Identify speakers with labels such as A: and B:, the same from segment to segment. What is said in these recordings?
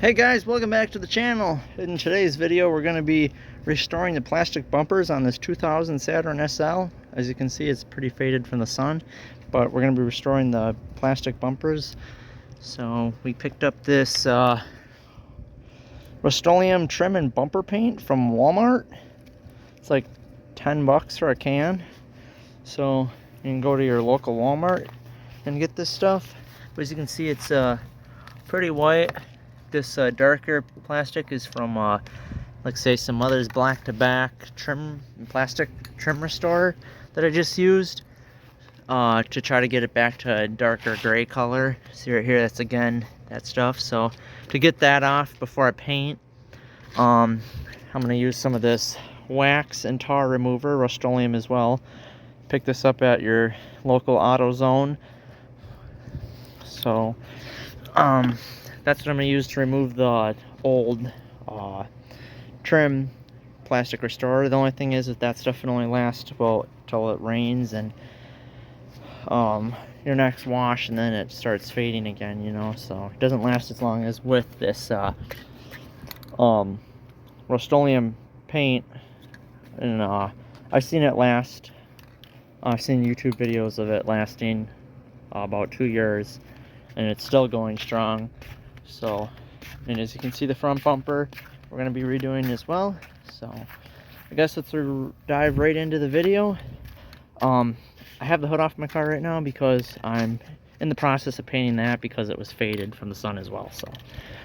A: Hey guys, welcome back to the channel. In today's video we're going to be restoring the plastic bumpers on this 2000 Saturn SL. As you can see, it's pretty faded from the sun, but we're going to be restoring the plastic bumpers. So we picked up this Rust-Oleum trim and bumper paint from Walmart. It's like 10 bucks for a can. So you can go to your local Walmart and get this stuff. But as you can see, it's pretty white. This darker plastic is from, like say, some others black to back trim, plastic trim restorer that I just used to try to get it back to a darker gray color. See right here, that's again that stuff. So to get that off before I paint, I'm going to use some of this wax and tar remover, Rust-Oleum as well. Pick this up at your local AutoZone. So that's what I'm going to use to remove the old trim plastic restorer. The only thing is that stuff can only last, well, till it rains and your next wash, and then it starts fading again, you know. So it doesn't last as long as with this Rust-Oleum paint. And I've seen it last. I've seen YouTube videos of it lasting about 2 years, and it's still going strong. So, and as you can see, the front bumper we're going to be redoing as well. So I guess let's dive right into the video. I have the hood off my car right now because I'm in the process of painting that because it was faded from the sun as well. So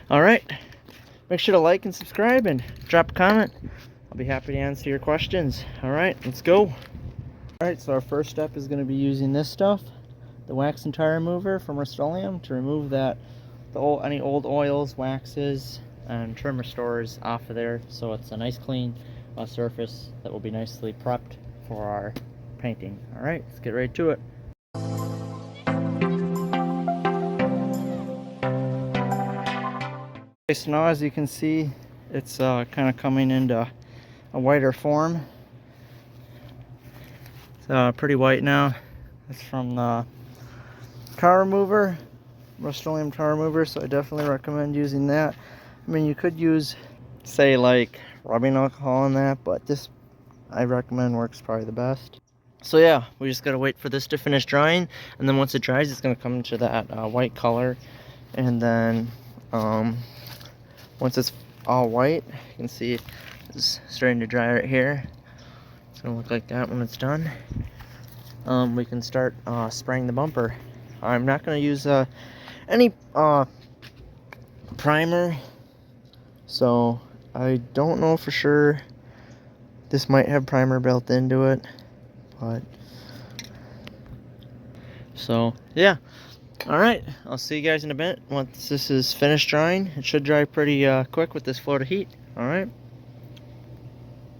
A: all right, make sure to like and subscribe and drop a comment. I'll be happy to answer your questions. All right, let's go. All right, so our first step is going to be using this stuff, the wax and tar remover from Rust-Oleum, to remove that any old oils, waxes, and trim restorers off of there, so it's a nice clean surface that will be nicely prepped for our painting. All right, let's get right to it. Okay, so now as you can see, it's kind of coming into a whiter form. It's pretty white now. It's from the tar remover, Rust-Oleum tar remover, so I definitely recommend using that. I mean, you could use, say, like rubbing alcohol in that, but this I recommend works probably the best. So yeah, we just gotta wait for this to finish drying, and then once it dries, it's gonna come into that white color. And then once it's all white, you can see it's starting to dry right here. It's gonna look like that when it's done. We can start spraying the bumper. I'm not gonna use any primer, so I don't know for sure. This might have primer built into it, but so yeah. All right, I'll see you guys in a bit once this is finished drying. It should dry pretty quick with this flow to heat. All right,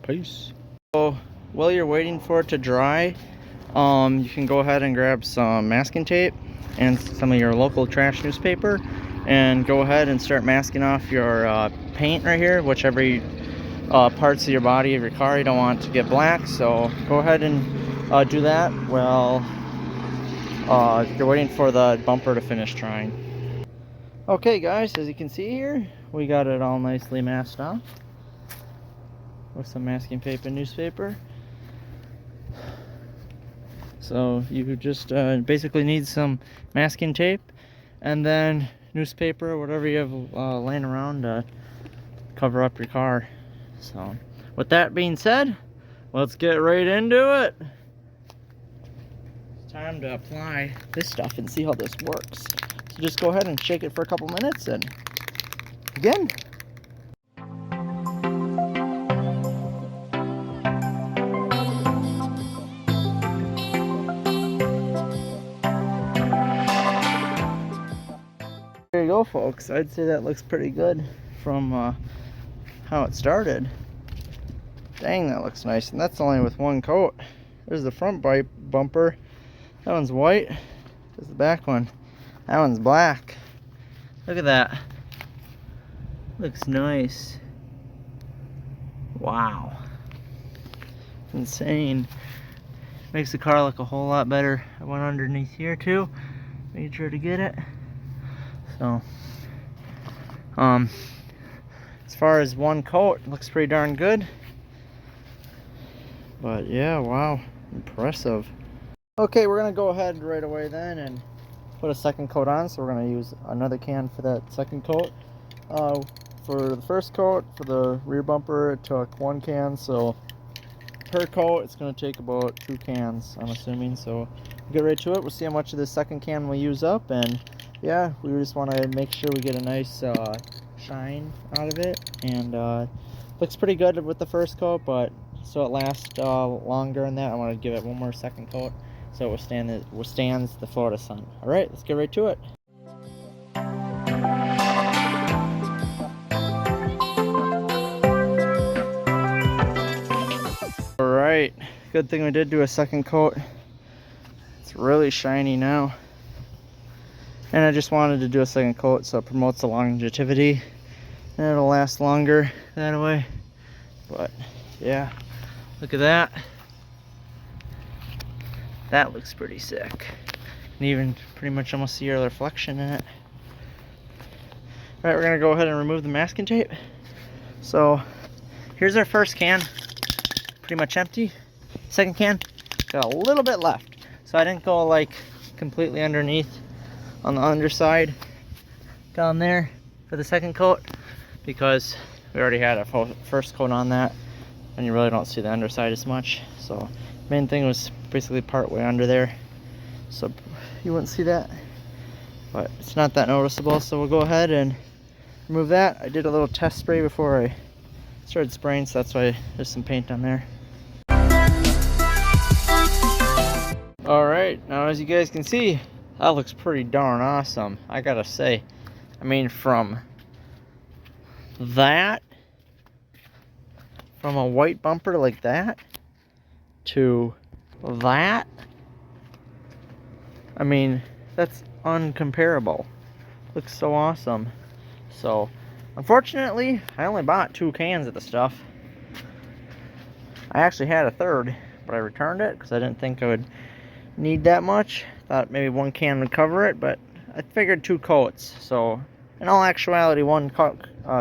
A: peace. So while you're waiting for it to dry, you can go ahead and grab some masking tape and some of your local trash newspaper, and go ahead and start masking off your paint right here, whichever parts of your body of your car you don't want to get black. So go ahead and do that while you're waiting for the bumper to finish drying. Okay guys, as you can see here, we got it all nicely masked off with some masking tape and newspaper. So you just basically need some masking tape and then newspaper or whatever you have laying around to cover up your car. So with that being said, let's get right into it. It's time to apply this stuff and see how this works. So just go ahead and shake it for a couple minutes and begin. There you go, folks. I'd say that looks pretty good from how it started. Dang, that looks nice. And that's only with one coat. There's the front bumper. That one's white. There's the back one. That one's black. Look at that. Looks nice. Wow. Insane. Makes the car look a whole lot better. I went underneath here too. Made sure to get it. So As far as one coat, it looks pretty darn good. But yeah, wow, impressive. Okay, we're gonna go ahead right away then and put a second coat on. So we're gonna use another can for that second coat. For the first coat, for the rear bumper, it took 1 can. So per coat, it's gonna take about 2 cans, I'm assuming. So we'll get right to it. We'll see how much of this second can we use up, and yeah, we just want to make sure we get a nice shine out of it. And looks pretty good with the first coat, but so it lasts longer than that, I want to give it one more second coat so it withstands the Florida sun. All right, let's get right to it. All right, good thing we did do a second coat. It's really shiny now. And I just wanted to do a second coat so it promotes the longevity and it'll last longer that way. But yeah, look at that. That looks pretty sick. And even pretty much almost see your reflection in it. All right, we're gonna go ahead and remove the masking tape. So here's our first can, pretty much empty. Second can, got a little bit left. So I didn't go like completely underneath on the underside down there for the second coat because we already had a first coat on that and you really don't see the underside as much. So main thing was basically part way under there, so you wouldn't see that, but it's not that noticeable. So we'll go ahead and remove that. I did a little test spray before I started spraying, so that's why there's some paint on there. All right, now as you guys can see, that looks pretty darn awesome, I gotta say. I mean, from a white bumper like that to that, I mean, that's uncomparable. Looks so awesome. So unfortunately, I only bought 2 cans of the stuff. I actually had a third, but I returned it because I didn't think I would need that much. Thought maybe 1 can would cover it, but I figured 2 coats. So in all actuality, 1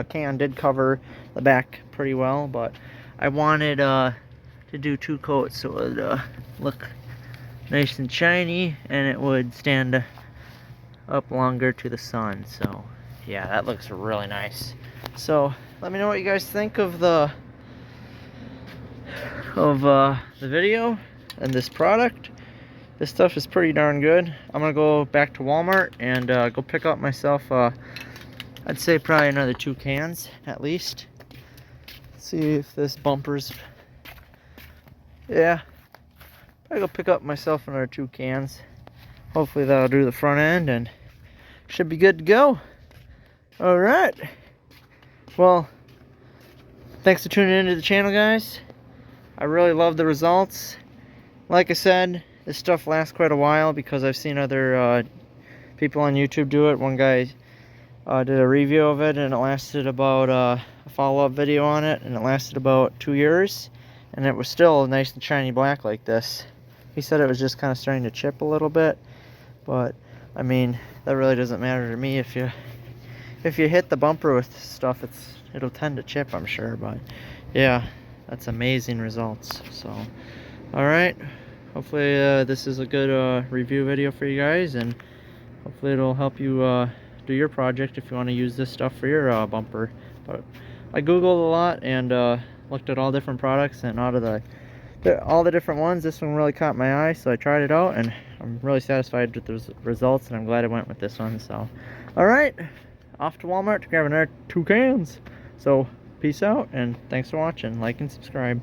A: can did cover the back pretty well, but I wanted to do 2 coats so it would look nice and shiny and it would stand up longer to the sun. So yeah, that looks really nice. So let me know what you guys think of the video and this product. This stuff is pretty darn good. I'm gonna go back to Walmart and go pick up myself I'd say probably another 2 cans at least. See if this bumper's, yeah, I go pick up myself another 2 cans. Hopefully that'll do the front end and should be good to go. All right, well, thanks for tuning into the channel, guys. I really love the results. Like I said, this stuff lasts quite a while because I've seen other people on YouTube do it. One guy did a review of it and it lasted about a follow-up video on it, and it lasted about 2 years and it was still nice and shiny black like this. He said it was just kind of starting to chip a little bit, but I mean, that really doesn't matter to me. If you hit the bumper with stuff, it'll tend to chip, I'm sure. But yeah, that's amazing results. So all right, hopefully this is a good review video for you guys, and hopefully it'll help you do your project if you want to use this stuff for your bumper. But I googled a lot and looked at all different products, and out of all the different ones, this one really caught my eye, so I tried it out and I'm really satisfied with the results, and I'm glad I went with this one. So all right, off to Walmart to grab another 2 cans. So peace out and thanks for watching. Like and subscribe.